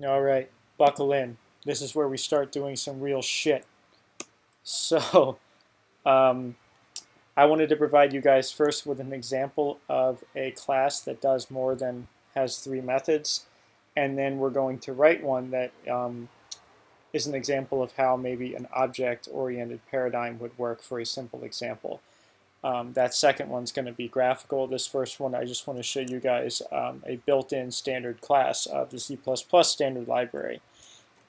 All right, buckle in. This is where we start doing some real shit. So, um, I wanted to provide you guys first with an example of a class that does more than has three methods, and then we're going to write one that is an example of how maybe an object-oriented paradigm would work for a simple example. That second one's going to be graphical. This first one, I just want to show you guys a built-in standard class of the C++ standard library.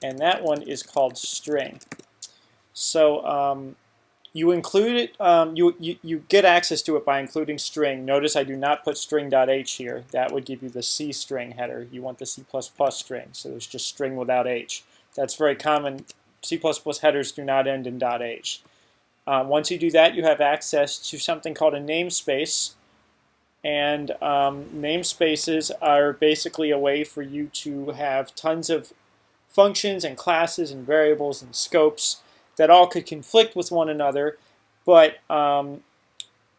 And that one is called string. So you include it, you get access to it by including string. Notice I do not put string.h here. That would give you the C string header. You want the C++ string, so there's just string without h. That's very common. C++ headers do not end in .h. Once you do that, you have access to something called a namespace. And namespaces are basically a way for you to have tons of functions and classes and variables and scopes that all could conflict with one another, but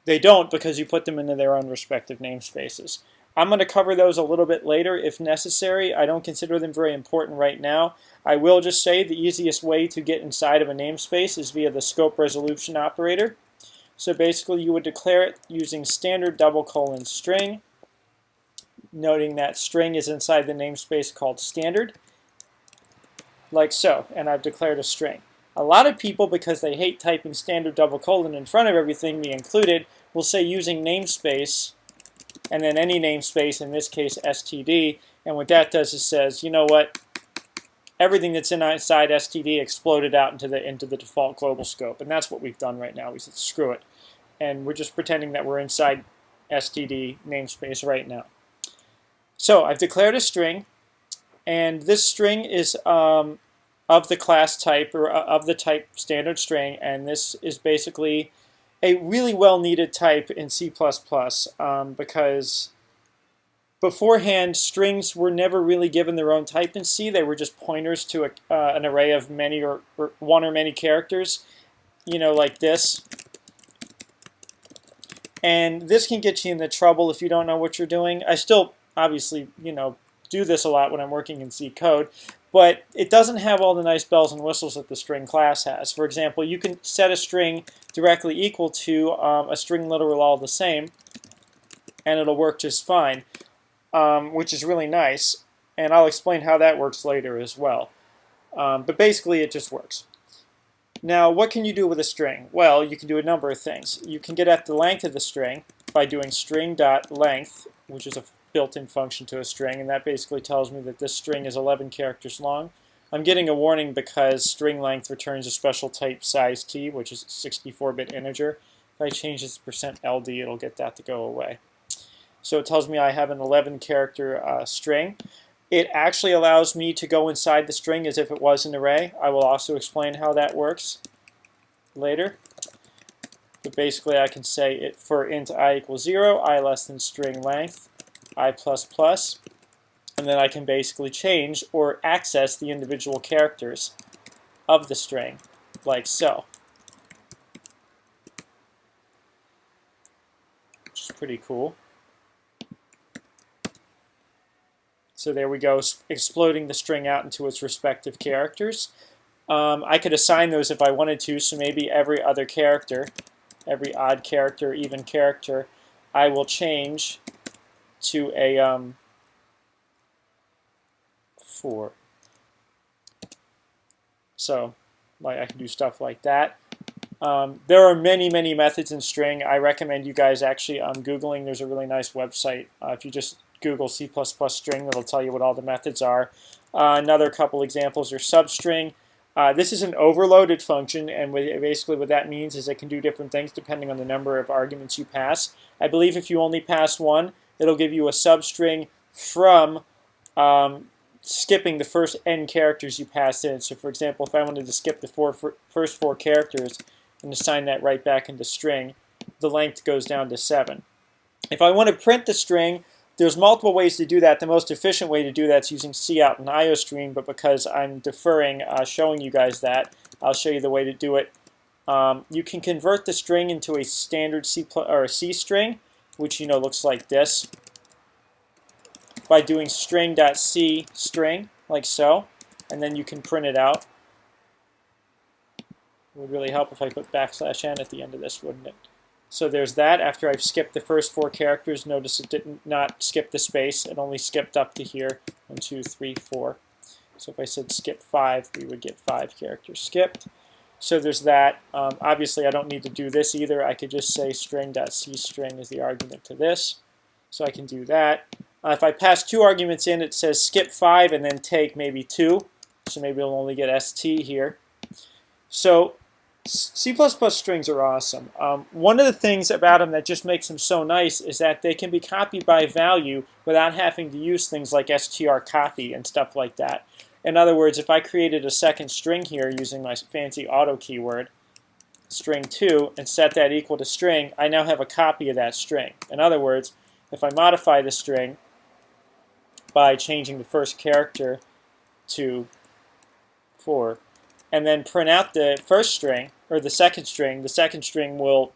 they don't because you put them into their own respective namespaces. I'm going to cover those a little bit later if necessary. I don't consider them very important right now. I will just say the easiest way to get inside of a namespace is via the scope resolution operator. So basically you would declare it using standard :string, noting that string is inside the namespace called standard, like so, and I've declared a string. A lot of people, because they hate typing standard : in front of everything, me included, will say using namespace and then any namespace, in this case std, and what that does is says, you know what, everything that's inside std exploded out into the default global scope, and that's what we've done right now. We said screw it, and we're just pretending that we're inside std namespace right now. So I've declared a string, and this string is of the class type, or of the type standard string, and this is basically a really well needed type in C++, because beforehand strings were never really given their own type in C. They were just pointers to an array of many or one or many characters, you know, like this. And this can get you into trouble if you don't know what you're doing. I still obviously, you know, do this a lot when I'm working in C code, but it doesn't have all the nice bells and whistles that the string class has. For example, you can set a string directly equal to a string literal all the same, and it'll work just fine, which is really nice, and I'll explain how that works later as well. But basically it just works. Now, what can you do with a string? Well, you can do a number of things. You can get at the length of the string by doing string.length, which is a built-in function to a string, and that basically tells me that this string is 11 characters long. I'm getting a warning because string length returns a special type size t, which is a 64-bit integer. If I change this to %ld, it'll get that to go away. So it tells me I have an 11-character string. It actually allows me to go inside the string as if it was an array. I will also explain how that works later. But basically I can say it for int I equals 0, I less than string length, I++, and then I can basically change or access the individual characters of the string, like so. Which is pretty cool. So there we go, exploding the string out into its respective characters. I could assign those if I wanted to, so maybe every other character, every odd character, even character, I will change to a 4. So like I can do stuff like that. There are many, many methods in string. I recommend you guys actually Googling. There's a really nice website. If you just Google C++ string, that'll tell you what all the methods are. Another couple examples are substring. This is an overloaded function, and basically what that means is it can do different things depending on the number of arguments you pass. I believe if you only pass one, it'll give you a substring from skipping the first n characters you pass in. So for example, if I wanted to skip the first 4 characters and assign that right back into string, the length goes down to 7. If I want to print the string, there's multiple ways to do that. The most efficient way to do that is using cout and iostream, but because I'm deferring showing you guys that, I'll show you the way to do it. You can convert the string into a standard C string, which looks like this, by doing string.c string. like so, and then you can print it out. It would really help if I put \n at the end of this, wouldn't it? So there's that. After I've skipped the first 4 characters, notice it did not skip the space. It only skipped up to here. 1, 2, 3, 4. So if I said skip 5, we would get 5 characters skipped. So there's that. Obviously, I don't need to do this either. I could just say string.cstring is the argument to this. So I can do that. If I pass 2 arguments in, it says skip 5 and then take maybe 2. So maybe it'll only get st here. So C++ strings are awesome. One of the things about them that just makes them so nice is that they can be copied by value without having to use things like strcopy and stuff like that. In other words, if I created a second string here using my fancy auto keyword, string2, and set that equal to string, I now have a copy of that string. In other words, if I modify the string by changing the first character to 4, and then print out the first string, or the second string will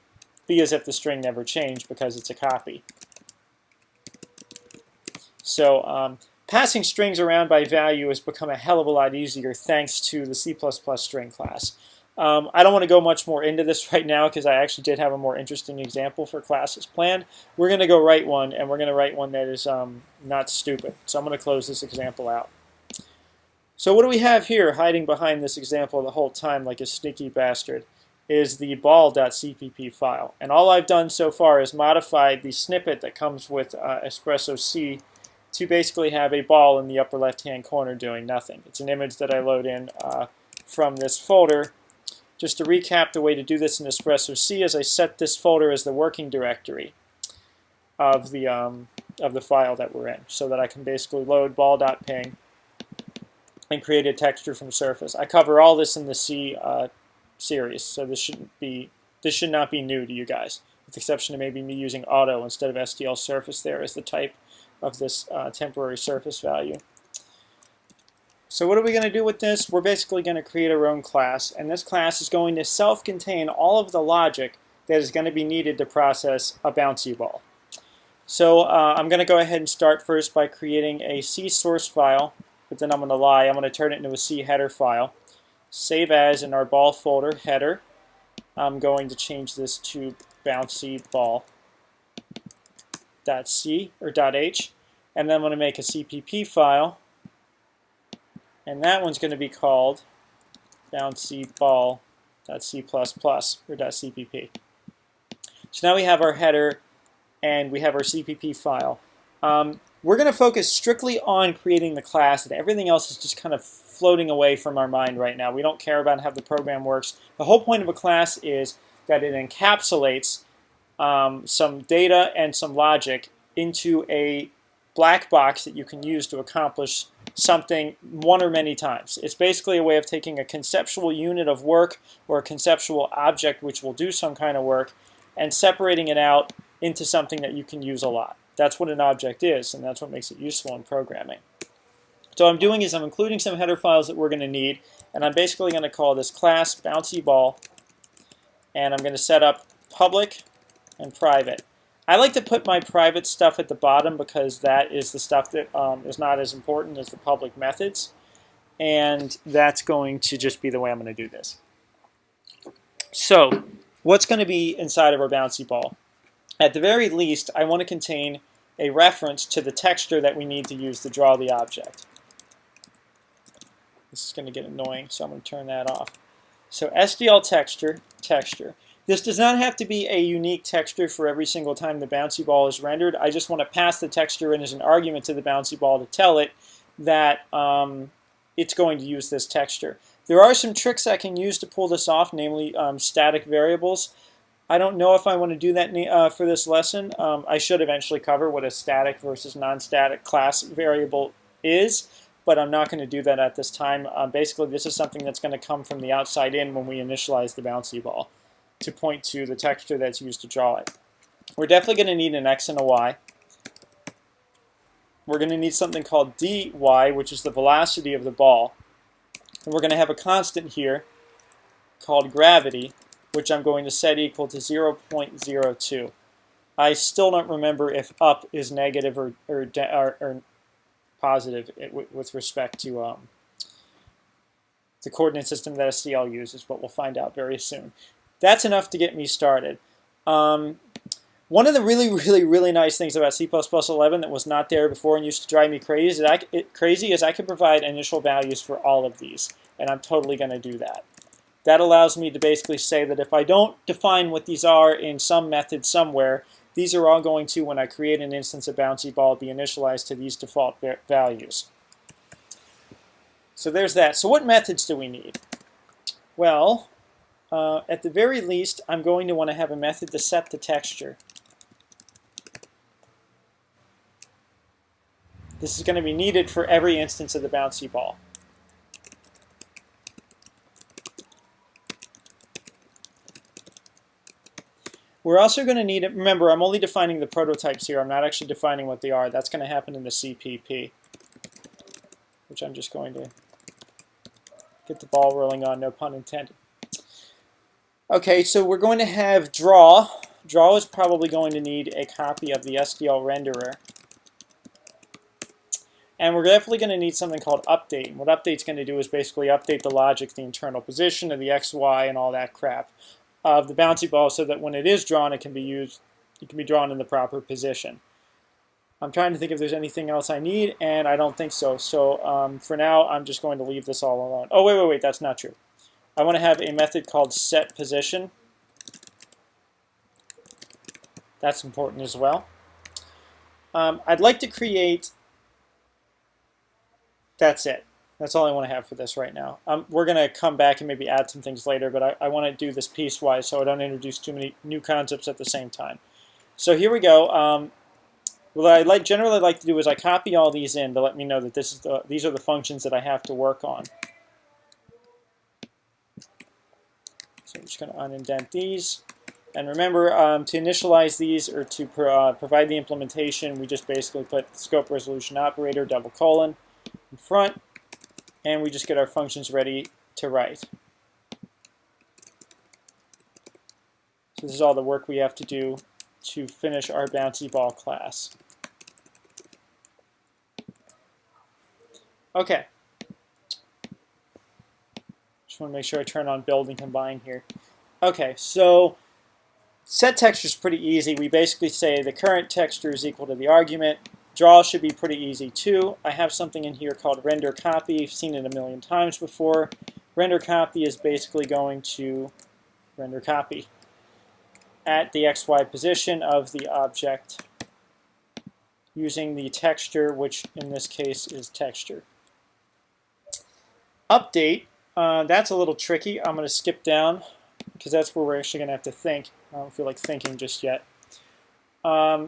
be as if the string never changed because it's a copy. So passing strings around by value has become a hell of a lot easier thanks to the C++ string class. I don't want to go much more into this right now because I actually did have a more interesting example for classes planned. We're going to go write one, and we're going to write one that is not stupid. So I'm going to close this example out. So what do we have here hiding behind this example the whole time like a sneaky bastard is the ball.cpp file. And all I've done so far is modified the snippet that comes with espresso-c to basically have a ball in the upper left-hand corner doing nothing. It's an image that I load in from this folder. Just to recap, the way to do this in espresso-c is I set this folder as the working directory of the file that we're in, so that I can basically load ball.ping and create a texture from surface. I cover all this in the C series, so this should not be new to you guys, with the exception of maybe me using auto instead of STL surface there as the type of this temporary surface value. So what are we going to do with this? We're basically going to create our own class, and this class is going to self-contain all of the logic that is going to be needed to process a bouncy ball. So I'm going to go ahead and start first by creating a C source file, but then I'm going to lie. I'm going to turn it into a C header file. Save as in our ball folder header. I'm going to change this to bouncy ball.c or .h, and then I'm going to make a CPP file, and that one's going to be called bouncy ball.c++ or .cpp. So now we have our header and we have our CPP file. We're going to focus strictly on creating the class, and everything else is just kind of floating away from our mind right now. We don't care about how the program works. The whole point of a class is that it encapsulates some data and some logic into a black box that you can use to accomplish something one or many times. It's basically a way of taking a conceptual unit of work or a conceptual object which will do some kind of work and separating it out into something that you can use a lot. That's what an object is, and that's what makes it useful in programming. So what I'm doing is I'm including some header files that we're going to need, and I'm basically going to call this class bouncy ball, and I'm going to set up public and private. I like to put my private stuff at the bottom because that is the stuff that is not as important as the public methods, and that's going to just be the way I'm going to do this. So what's going to be inside of our bouncy ball? At the very least, I want to contain a reference to the texture that we need to use to draw the object. This is going to get annoying, so I'm going to turn that off. So SDL texture. This does not have to be a unique texture for every single time the bouncy ball is rendered. I just want to pass the texture in as an argument to the bouncy ball to tell it that it's going to use this texture. There are some tricks I can use to pull this off, namely static variables. I don't know if I want to do that for this lesson. I should eventually cover what a static versus non-static class variable is, but I'm not going to do that at this time. Basically, this is something that's going to come from the outside in when we initialize the bouncy ball to point to the texture that's used to draw it. We're definitely going to need an x and a y. We're going to need something called dy, which is the velocity of the ball. And we're going to have a constant here called gravity, which I'm going to set equal to 0.02. I still don't remember if up is negative or positive with respect to the coordinate system that SDL uses, but we'll find out very soon. That's enough to get me started. One of the really nice things about C++11 that was not there before and used to drive me crazy is I could provide initial values for all of these, and I'm totally going to do that. That allows me to basically say that if I don't define what these are in some method somewhere, these are all going to, when I create an instance of Bouncy Ball, be initialized to these default values. So there's that. So what methods do we need? Well, at the very least, I'm going to want to have a method to set the texture. This is going to be needed for every instance of the Bouncy Ball. We're also going to need it. Remember, I'm only defining the prototypes here. I'm not actually defining what they are. That's going to happen in the CPP, which I'm just going to get the ball rolling on, no pun intended. Okay, so we're going to have draw. Draw is probably going to need a copy of the SDL renderer. And we're definitely going to need something called update. And what update's going to do is basically update the logic, the internal position of the X, Y, and all that crap of the Bouncy Ball so that when it is drawn, it can be drawn in the proper position. I'm trying to think if there's anything else I need, and I don't think so. So for now, I'm just going to leave this all alone. Oh, wait, that's not true. I want to have a method called setPosition. That's important as well. I'd like to create... That's it. That's all I want to have for this right now. We're going to come back and maybe add some things later, but I want to do this piecewise so I don't introduce too many new concepts at the same time. So here we go. What I generally like to do is I copy all these in to let me know that these are the functions that I have to work on. So I'm just going to unindent these. And remember, to initialize these or to provide the implementation, we just basically put scope resolution operator, double colon, in front, and we just get our functions ready to write. So this is all the work we have to do to finish our Bouncy Ball class. Okay. Just want to make sure I turn on build and combine here. Okay, so set texture is pretty easy. We basically say the current texture is equal to the argument. Draw should be pretty easy too. I have something in here called render copy. You've seen it a million times before. Render copy is basically going to render copy at the XY position of the object using the texture, which in this case is texture. Update, that's a little tricky. I'm going to skip down because that's where we're actually going to have to think. I don't feel like thinking just yet.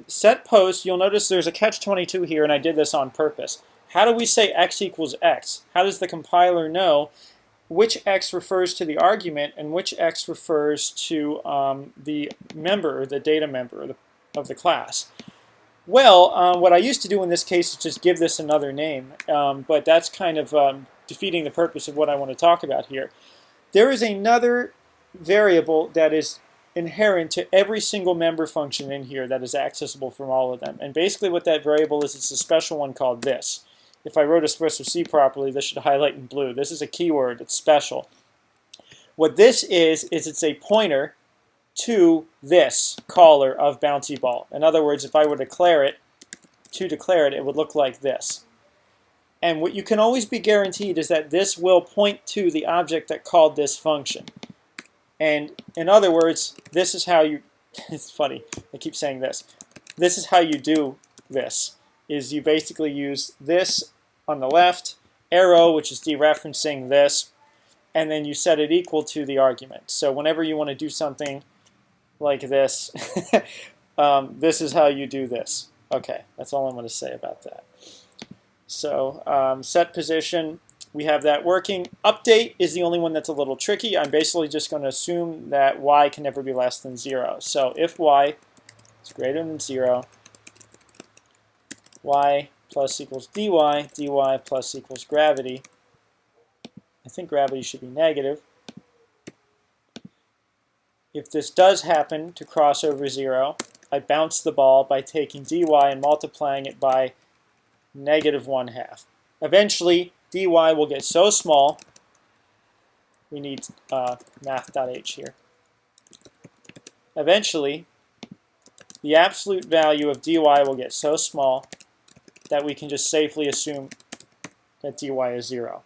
Set post, you'll notice there's a catch-22 here, and I did this on purpose. How do we say x equals x? How does the compiler know which x refers to the argument and which x refers to the member, or the data member of the class? Well, what I used to do in this case is just give this another name, but that's kind of defeating the purpose of what I want to talk about here. There is another variable that is inherent to every single member function in here that is accessible from all of them. And basically what that variable is, it's a special one called this. If I wrote espresso-c properly, this should highlight in blue. This is a keyword. It's special. What this is it's a pointer to this caller of Bouncy Ball. In other words, if I were to declare it, it would look like this. And what you can always be guaranteed is that this will point to the object that called this function. And in other words, this is how you, it's funny, I keep saying this. This is how you do this, is you basically use this on the left, arrow, which is dereferencing this, and then you set it equal to the argument. So whenever you want to do something like this, this is how you do this. Okay, that's all I'm going to say about that. So set position. We have that working. Update is the only one that's a little tricky. I'm basically just going to assume that y can never be less than 0. So if y is greater than 0, y plus equals dy, dy plus equals gravity. I think gravity should be negative. If this does happen to cross over 0, I bounce the ball by taking dy and multiplying it by negative 1/2. Eventually, dy will get so small, we need math.h here. Eventually, the absolute value of dy will get so small that we can just safely assume that dy is 0.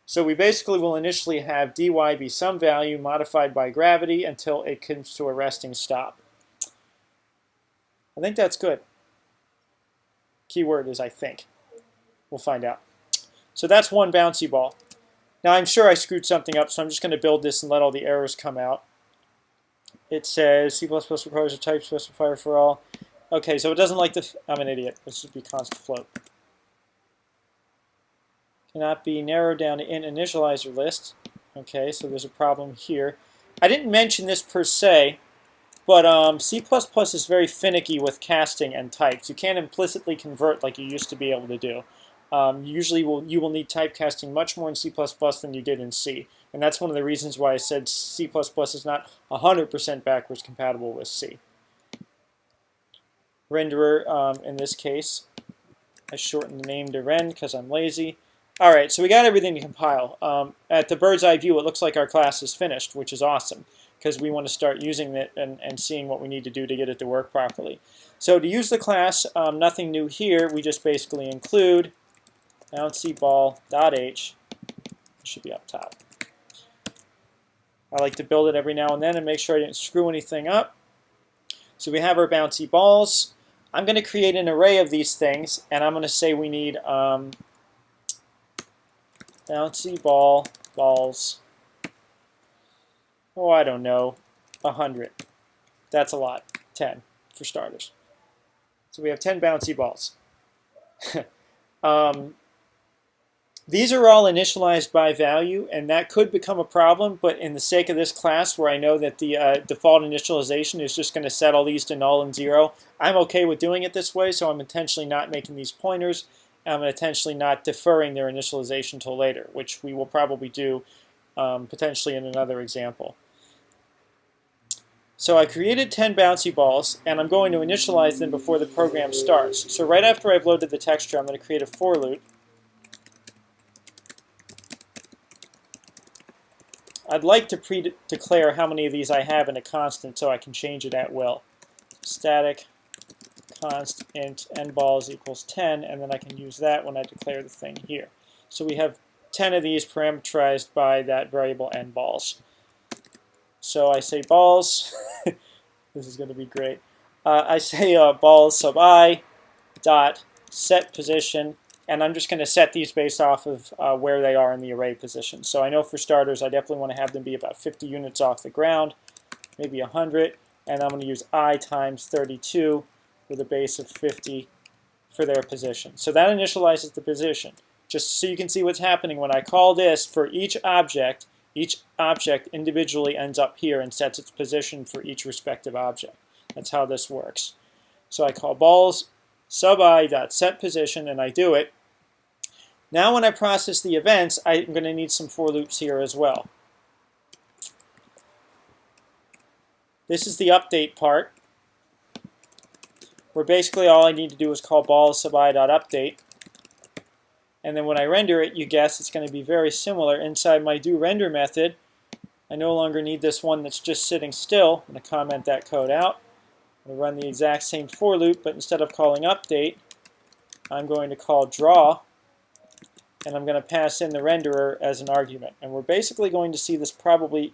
So we basically will initially have dy be some value modified by gravity until it comes to a resting stop. I think that's good. Keyword is I think. We'll find out. So that's one bouncy ball. Now I'm sure I screwed something up, so I'm just going to build this and let all the errors come out. It says C++ requires a type specifier for all. Okay, so it doesn't like the... I'm an idiot. This should be const float. Cannot be narrowed down to int initializer list. Okay, so there's a problem here. I didn't mention this per se, but C++ is very finicky with casting and types. You can't implicitly convert like you used to be able to do. Usually you will need typecasting much more in C++ than you did in C. And that's one of the reasons why I said C++ is not 100% backwards compatible with C. Renderer, in this case, I shortened the name to ren because I'm lazy. All right, so we got everything to compile. At the bird's eye view, it looks like our class is finished, which is awesome, because we want to start using it and seeing what we need to do to get it to work properly. So to use the class, nothing new here. We just basically include bouncy ball.h. Should be up top. I like to build it every now and then and make sure I didn't screw anything up. So we have our bouncy balls. I'm going to create an array of these things, and I'm going to say we need bouncy balls. Oh, I don't know, 100. That's a lot. 10 for starters. So we have 10 bouncy balls. These are all initialized by value, and that could become a problem, but in the sake of this class where I know that the default initialization is just going to set all these to null and 0, I'm okay with doing it this way, so I'm intentionally not making these pointers. I'm intentionally not deferring their initialization till later, which we will probably do potentially in another example. So I created 10 bouncy balls, and I'm going to initialize them before the program starts. So right after I've loaded the texture, I'm going to create a for loop. I'd like to pre-declare how many of these I have in a constant so I can change it at will. Static const int nballs equals 10, and then I can use that when I declare the thing here. So we have 10 of these parameterized by that variable nballs. So I say balls. This is going to be great. I say balls sub I dot set position, and I'm just going to set these based off of where they are in the array position. So I know for starters I definitely want to have them be about 50 units off the ground, maybe 100, and I'm going to use I times 32 with a base of 50 for their position. So that initializes the position. Just so you can see what's happening when I call this for each object individually ends up here and sets its position for each respective object. That's how this works. So I call balls sub I dot set position, and I do it. Now when I process the events, I'm going to need some for loops here as well. This is the update part, where basically all I need to do is call balls sub I dot update. And then when I render it, you guess it's going to be very similar. Inside my doRender method, I no longer need this one that's just sitting still. I'm going to comment that code out. I'm going to run the exact same for loop, but instead of calling update, I'm going to call draw, and I'm going to pass in the renderer as an argument. And we're basically going to see this probably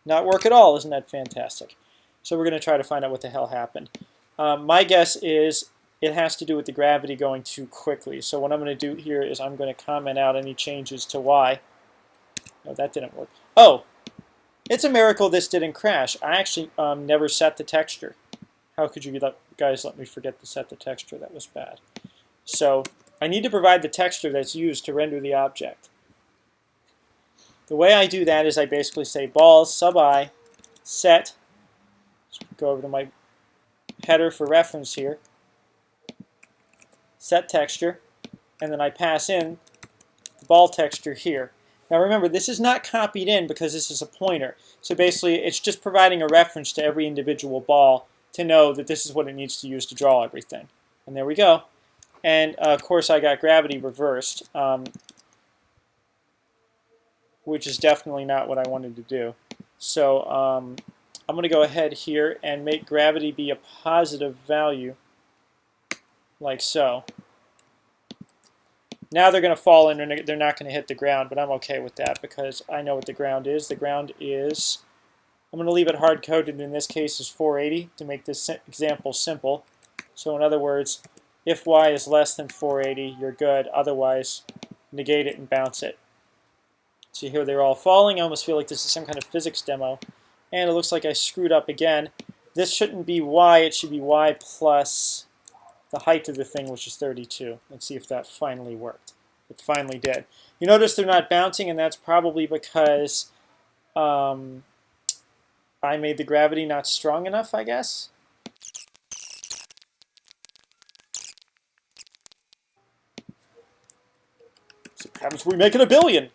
not work at all. Isn't that fantastic? So we're going to try to find out what the hell happened. My guess is it has to do with the gravity going too quickly. So what I'm going to do here is I'm going to comment out any changes to y. No, that didn't work. Oh, it's a miracle this didn't crash. I actually never set the texture. How could you guys let me forget to set the texture? That was bad. So I need to provide the texture that's used to render the object. The way I do that is I basically say balls sub I set. Go over to my header for reference here. Set texture, and then I pass in the ball texture here. Now remember, this is not copied in because this is a pointer. So basically, it's just providing a reference to every individual ball to know that this is what it needs to use to draw everything. And there we go. And of course I got gravity reversed, which is definitely not what I wanted to do. So I'm going to go ahead here and make gravity be a positive value, like so. Now they're going to fall in and they're not going to hit the ground, but I'm okay with that because I know what the ground is. The ground is, I'm going to leave it hard-coded, in this case is 480 to make this example simple. So in other words, if y is less than 480, you're good. Otherwise, negate it and bounce it. So here they're all falling. I almost feel like this is some kind of physics demo. And it looks like I screwed up again. This shouldn't be y, it should be y plus the height of the thing, which is 32. Let's see if that finally worked. It finally did. You notice they're not bouncing, and that's probably because I made the gravity not strong enough, I guess. So what happens if we make it a billion?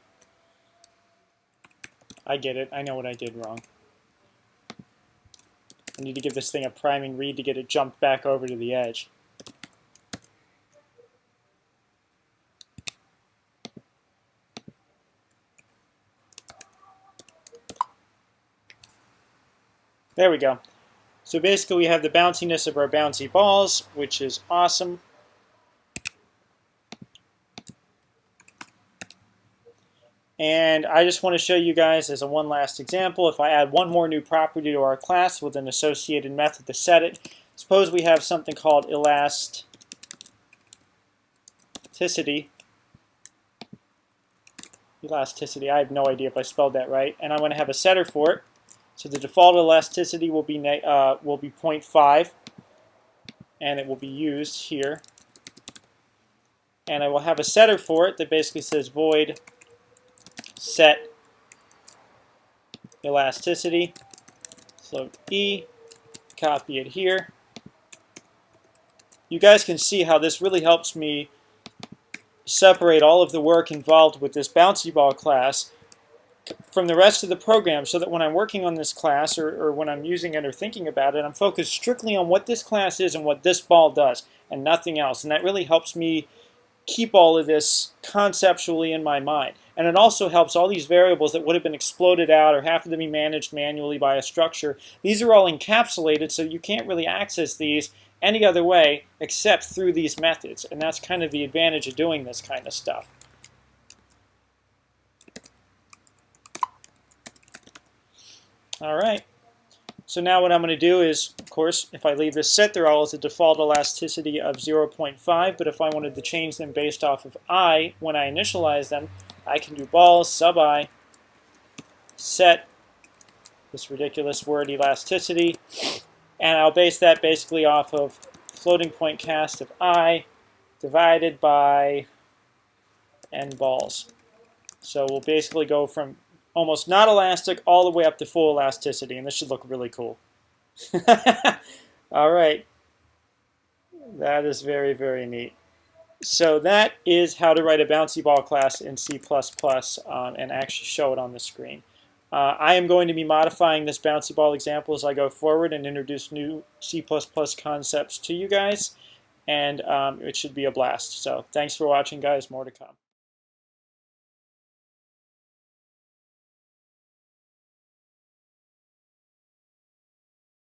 I get it. I know what I did wrong. I need to give this thing a priming read to get it jumped back over to the edge. There we go. So basically we have the bounciness of our bouncy balls, which is awesome. And I just want to show you guys as a one last example, if I add one more new property to our class with an associated method to set it, suppose we have something called elasticity. I have no idea if I spelled that right. And I'm going to have a setter for it. So the default elasticity will be 0.5, and it will be used here. And I will have a setter for it that basically says void set elasticity. So E, copy it here. You guys can see how this really helps me separate all of the work involved with this bouncy ball class from the rest of the program, so that when I'm working on this class or when I'm using it or thinking about it, I'm focused strictly on what this class is and what this ball does and nothing else. And that really helps me keep all of this conceptually in my mind. And it also helps all these variables that would have been exploded out or have to be managed manually by a structure. These are all encapsulated, so you can't really access these any other way except through these methods. And that's kind of the advantage of doing this kind of stuff. All right, so now what I'm going to do is, of course, if I leave this set, they're all at the default elasticity of 0.5, but if I wanted to change them based off of I, when I initialize them, I can do balls, sub I, set, this ridiculous word elasticity, and I'll base that basically off of floating point cast of I divided by n balls. So we'll basically go from almost not elastic all the way up to full elasticity, and this should look really cool. All right, that is very, very neat. So that is how to write a bouncy ball class in C++ and actually show it on the screen. I am going to be modifying this bouncy ball example as I go forward and introduce new C++ concepts to you guys, and it should be a blast. So thanks for watching, guys. More to come.